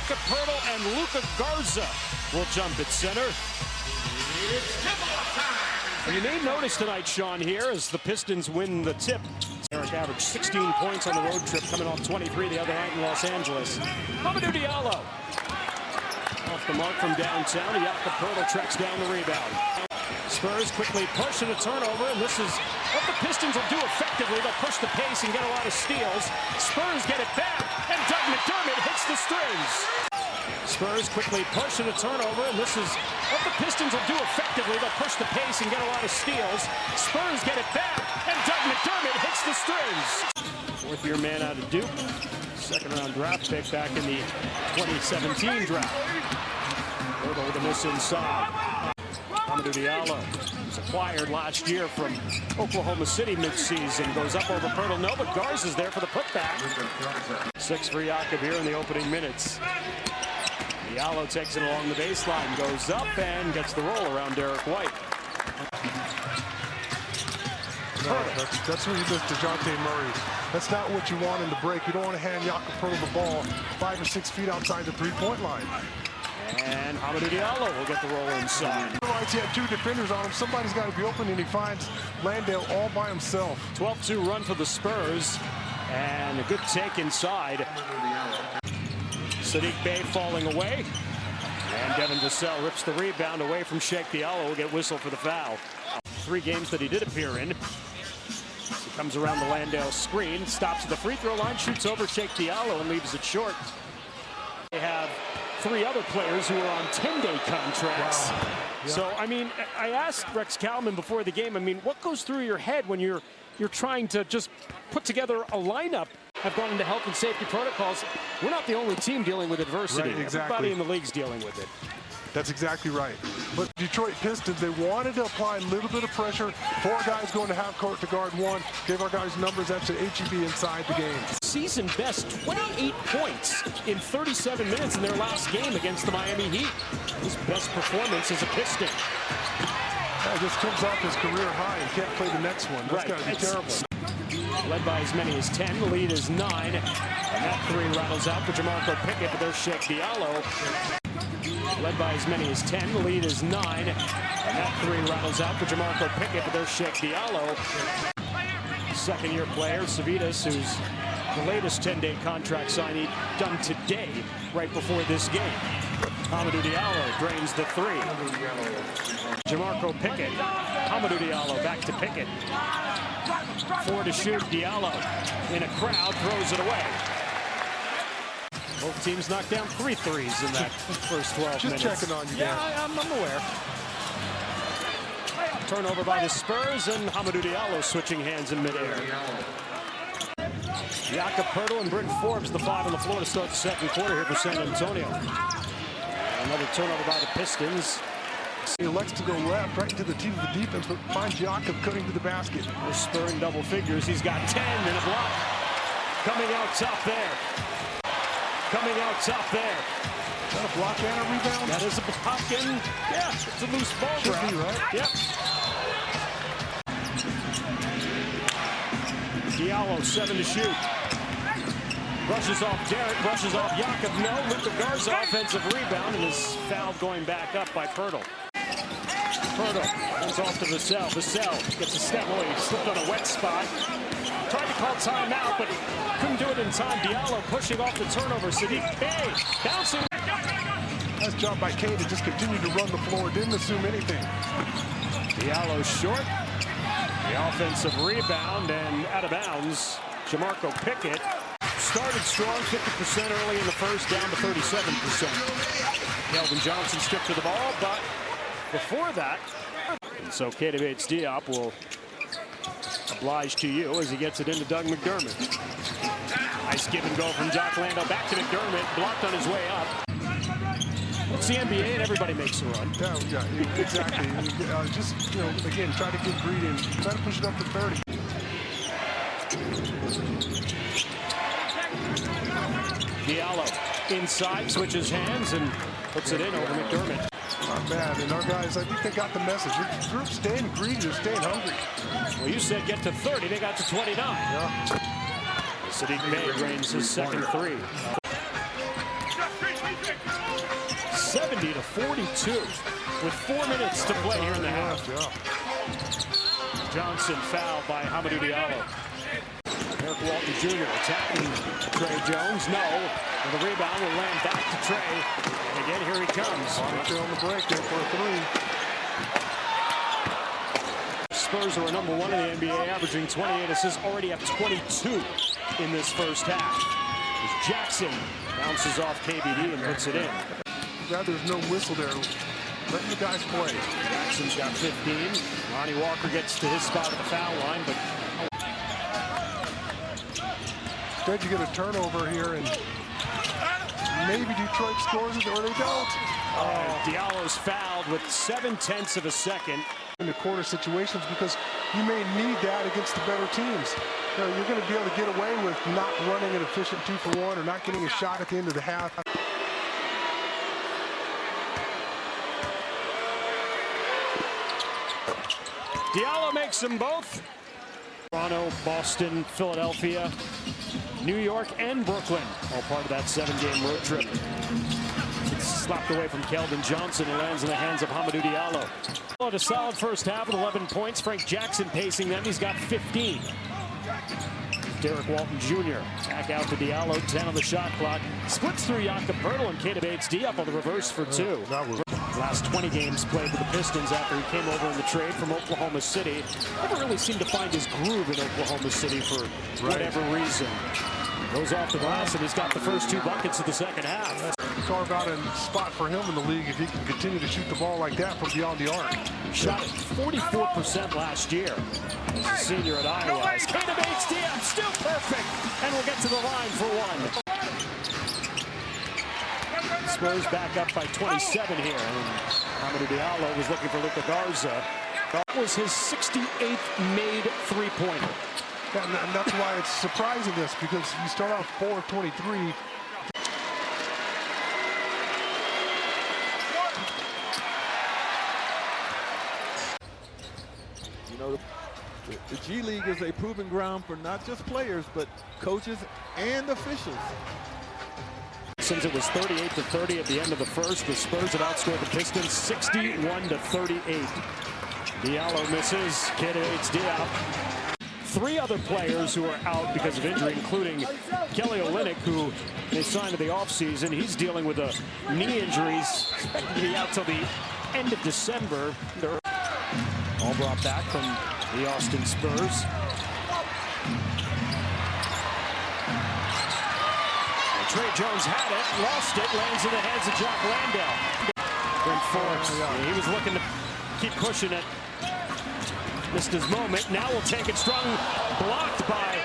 Jakob Poeltl and Luka Garza will jump at center. You may notice tonight, Sean, here as the Pistons win the tip. Eric averaged 16 points on the road trip, coming off 23 the other night in Los Angeles. Hamidou Diallo off the mark from downtown. Jakob Poeltl tracks down the rebound. Spurs quickly push and a turnover, and this is what the Pistons will do effectively. They'll push the pace and get a lot of steals. Spurs get it back, and Doug McDermott hits the strings. Spurs quickly push and a turnover, and this is what the Pistons will do effectively. They'll push the pace and get a lot of steals. Spurs get it back, and Doug McDermott hits the strings. Fourth-year man out of Duke, second-round draft pick back in the 2017 draft. Poeltl with a miss inside. Hamidou Diallo was acquired last year from Oklahoma City midseason. Goes up over Poeltl. No, but Garza's there for the putback. 6 for Jakob here in the opening minutes. Diallo takes it along the baseline, goes up and gets the roll around Derek White. No, that's what he does to DeJounte Murray. That's not what you want in the break. You don't want to hand Jakob Poeltl the ball 5 or 6 feet outside the three-point line. And Hamidou Diallo will get the roll inside. Otherwise, he had 2 defenders on him. Somebody's got to be open, and he finds Landale all by himself. 12-2 run for the Spurs, and a good take inside. Saddiq Bey falling away, and Devin Vassell rips the rebound away from Cheick Diallo. Will get whistled for the foul. 3 games that he did appear in. He comes around the Landale screen, stops at the free throw line, shoots over Cheick Diallo, and leaves it short. They have 3 other players who are on 10-day contracts. Wow. Yeah. So, I mean, I asked Rex Kalman before the game, I mean, what goes through your head when you're trying to just put together a lineup? Have gone into health and safety protocols. We're not the only team dealing with adversity. Right, exactly. Everybody in the league's dealing with it. That's exactly right. But Detroit Pistons, they wanted to apply a little bit of pressure. 4 guys going to half court to guard 1. Gave our guys numbers after HEB inside the game. Season best 28 points in 37 minutes in their last game against the Miami Heat. His best performance as a Piston. That just comes off his career high and can't play the next one. That's got to be terrible. Led by as many as 10, the lead is 9. And that 3 rattles out for Jamarco Pickett, but there's Cheick Diallo. Led by as many as 10, the lead is 9. And that 3 rattles out for Jamarco Pickett, but there's Cheick Diallo. Second-year player, Civitas, who's the latest 10-day contract signing done today, right before this game. Hamidou Diallo drains the 3. Jamarco Pickett. Hamidou Diallo back to Pickett. 4 to shoot. Diallo in a crowd throws it away. Both teams knocked down 3 threes in that first 12 minutes. Just checking on you, Dan. Yeah, I'm aware. Turnover by the Spurs, and Hamidou Diallo switching hands in midair. Jakob Poeltl and Bryn Forbes, the 5 on the floor to start the second quarter here for San Antonio. Another turnover by the Pistons. He elects to go left, right into the teeth of the defense, but finds Jakob cutting to the basket. They're spurring double figures. He's got 10 and a block. Coming out top there. Coming out top there. Is that a block and a rebound? That is a block and, yeah, it's a loose ball Should grab. be, right? Yep. Diallo, 7 to shoot. Brushes off Derek, brushes off Jakob. No, Luka Garza offensive rebound, and is fouled going back up by Poeltl. Poeltl runs off to Vassell. Vassell gets a step. Oh, he slipped on a wet spot. Tried to call timeout, but couldn't do it in time. Diallo pushing off the turnover. Saddiq Bey bouncing. Nice job by Kane to just continue to run the floor. Didn't assume anything. Diallo short. The offensive rebound and out of bounds. Jamarco Pickett started strong, 50% early in the first, down to 37%. Kelvin Johnson stripped to the ball, but before that, and so Keita Bates-Diop will oblige to you as he gets it into Doug McDermott. Nice give and go from Jock Landale back to McDermott, blocked on his way up. It's the NBA and everybody makes a run. Yeah, exactly. Just, again, try to get greedy and try to push it up to 30. Diallo inside, switches hands, and puts it in over McDermott. Not bad, and our guys, I think they got the message. Your group staying greedy, they're staying hungry. Well, you said get to 30, they got to 29. Yeah. Saddiq Bey drains his second 3. 50 to 42 with 4 minutes to play here in the half. Johnson fouled by Hamidou Diallo. Eric Walton Jr. attacking Trey Jones. No. And the rebound will land back to Trey. And again, here he comes. On the break there for a three. Spurs are number 1 in the NBA, averaging 28 assists, already have 22 in this first half. As Jackson bounces off KBD and puts it in. Glad there's no whistle there. Letting the guys play. Jackson's got 15. Lonnie Walker gets to his spot at the foul line, but instead you get a turnover here, and maybe Detroit scores it or they don't. Diallo's fouled with 0.7 of a second. In the quarter situations, because you may need that against the better teams. You know, you're going to be able to get away with not running an efficient 2-for-1 or not getting a shot at the end of the half. Diallo makes them both. Toronto, Boston, Philadelphia, New York, and Brooklyn, all part of that 7-game road trip. It's slapped away from Keldon Johnson and lands in the hands of Hamidou Diallo. A solid first half with 11 points. Frank Jackson pacing them. He's got 15. Derek Walton Jr. back out to Diallo, 10 on the shot clock. Splits through Jakob Poeltl and Keita Bates-D up on the reverse for 2. Last 20 games played with the Pistons after he came over in the trade from Oklahoma City. Never really seemed to find his groove in Oklahoma City for whatever reason. Goes off the glass, and he's got the first 2 buckets of the second half. Carve out a spot for him in the league if he can continue to shoot the ball like that from beyond the arc. Shot at 44% last year as a senior at Iowa. Keita Bates-D still perfect, and we'll get to the line for 1. Spurs back up by 27 here, and Hamidou Diallo was looking for Luka Garza. That was his 68th made three-pointer. And that's why it's surprising us, because you start out 4 of 23. You know, the G League is a proving ground for not just players, but coaches and officials. Since it was 38 to 30 at the end of the first, the Spurs have outscored the Pistons 61 to 38. Diallo misses. Keita Bates-D out. 3 other players who are out because of injury, including Kelly Olynyk, who they signed in the offseason. He's dealing with a knee injury. He's expected to be out till the end of December. They're all brought back from the Austin Spurs. And Trey Jones had it, lost it, lands in the hands of Jock Landale. Brent Forbes, he was looking to keep pushing it. Missed his moment. Now we'll take it strong. Blocked by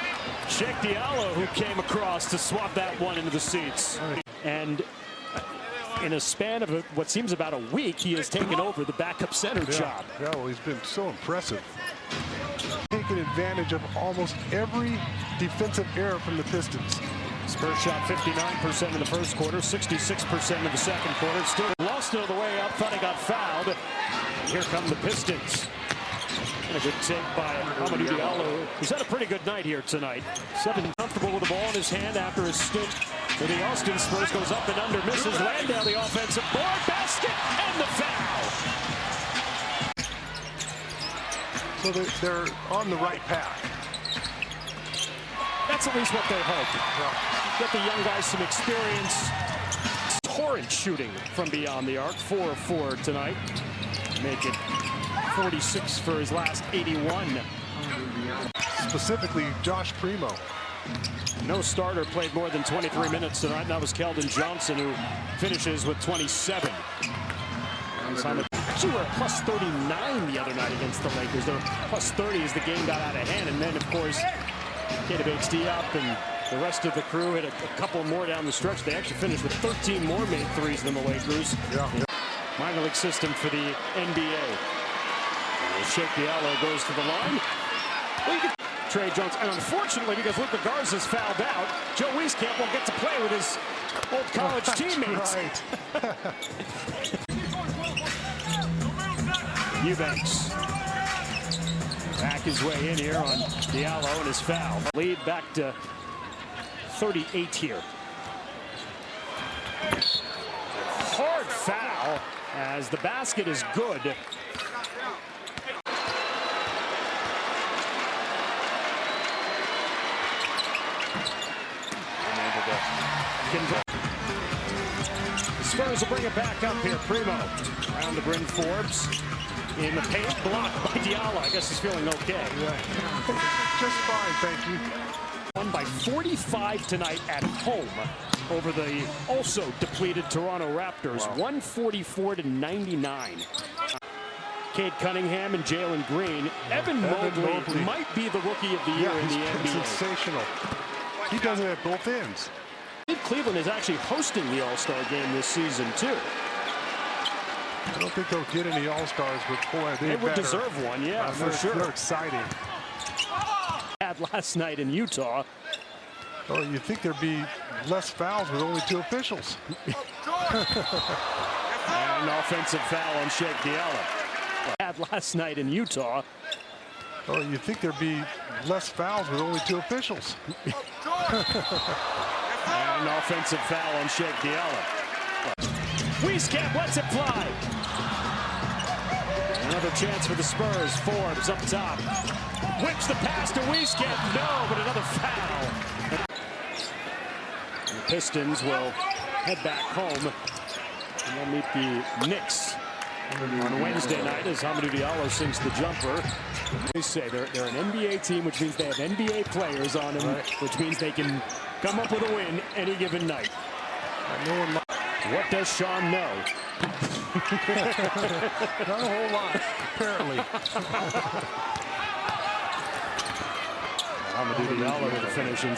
Cheick Diallo, who came across to swap that one into the seats. And in a span of what seems about a week, he has taken over the backup center job. Yeah, well, he's been so impressive. Taking advantage of almost every defensive error from the Pistons. Spurs shot 59% in the first quarter, 66% in the second quarter. Still lost it on the way up. Thought he got fouled. Here come the Pistons. And a good take by Hamidou Diallo, who's had a pretty good night here tonight. 7 comfortable with the ball in his hand after his stint for the Austin Spurs. Goes up and under, misses. Landale, the offensive board, basket, and the foul. So they're on the right path. That's at least what they hope. Get the young guys some experience. Torrent shooting from beyond the arc. 4 of 4 tonight. Make it 46 for his last 81. Specifically, Josh Primo. No starter played more than 23 minutes tonight, and that was Keldon Johnson, who finishes with 27. Actually, we're at plus 39 the other night against the Lakers. They were plus 30 as the game got out of hand, and then, of course, Keita Bates-D up, and the rest of the crew hit a couple more down the stretch. They actually finished with 13 more made threes than the Lakers. Minor league system for the NBA. Cheick Diallo goes to the line. Trey Jones, and unfortunately, because Luka Garza's fouled out, Joe Wieskamp won't get to play with his old college teammates. Eubanks back his way in here on Diallo and his foul. Lead back to 38 here. Hard foul as the basket is good. The Spurs will bring it back up here. Primo around the Bryn Forbes in the paint, blocked by Diallo. I guess he's feeling okay. Just fine, thank you. Won by 45 tonight at home over the also depleted Toronto Raptors. Wow. 144-99. Cade Cunningham and Jalen Green. Evan Mobley might be the rookie of the year in the NBA. Sensational. He does it at both ends. Cleveland is actually hosting the All-Star game this season, too. I don't think they'll get any All-Stars, but boy, they would deserve one, yeah, for sure. They're exciting. Had last night in Utah. Oh, you'd think there'd be less fouls with only 2 officials. And an offensive foul on Cheick Diallo. Had last night in Utah. Oh, you'd think there'd be less fouls with only 2 officials. And an offensive foul on Cheick Diallo. Wieskamp lets it fly. Another chance for the Spurs. Forbes up top. Whips the pass to Wieskamp. No, but another foul. And the Pistons will head back home. And they'll meet the Knicks on Wednesday night as Hamidou Diallo sinks the jumper. They say they're an NBA team, which means they have NBA players on them, which means they can come up with a win any given night. What does Sean know? Not a whole lot, apparently. Hamidou Diallo with the finish in